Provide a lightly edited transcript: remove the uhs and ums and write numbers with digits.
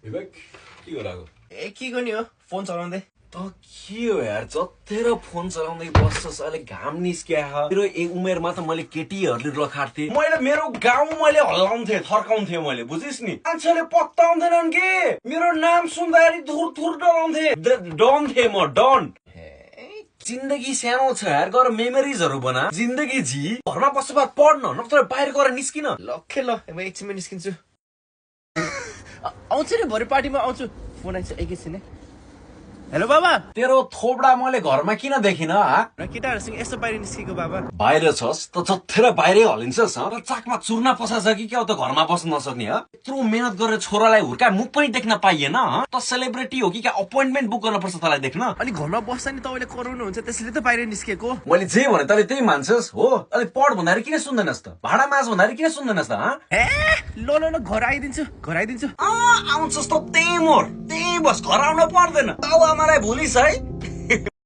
विवेक के गराको ए के गर्ने हो फोन चलाउँदै त के हो यार जत्तेर फोन चलाउँदै बस्छस् अहिले घाम निस्क्या मेरो एक उमेरमा त मैले केटीहरूले लखाड्थे मैले मेरो गाउँ मैले हल्लाउँथे थर्काउँथे मैले बुझिस् नि मान्छेले पत्ताउँदैनन् के मेरो नाम सुन्दाखेरि थुर थुर डराउँथे डन थे म डन जिन्दगी सानो छ यार गर मेमोरिजहरू बना जिन्दगी जी घरमा बस्दा पढ्न नत्र बाहिर गएर निस्किन लखे ल अब एकछिनमा निस्किन्छु आउँछु नि भरे पार्टीमा आउँछु फोन आइन्छ एकैछिन है हेलो बाबा तेरो थोपडा मैले घरमा किन देखिन र केटाहरूसँग यस्तो बाहिर निस्केको बाबा बाहिर छस् त जत्थेर बाहिरै हलिन्छस् र चाकमा चुर्ना पसाछ कि क्या त घरमा बस्न नसक्ने यत्रो मेहनत गरेर छोरालाई हुर्का मुख पनि देख्न पाइएन त सेलिब्रिटी हो कि क्या अपोइन्टमेन्ट बुक गर्न पर्छ तँलाई देख्न अनि घरमा बस्दा नि तपाईँले कराउनु हुन्छ त्यसले त बाहिर निस्केको मैले जे भने तैँले त्यही मान्छस् हो अहिले पढ भन्दाखेरि किन सुन्दैनस् त भाडा माझ भन्दाखेरि किन सुन्दैनस् त ए ल घर आइदिन्छु आउँछस् त त्यही मोर त्यही बस घर आउन पर्दैन बाउ आमालाई भुलिस् है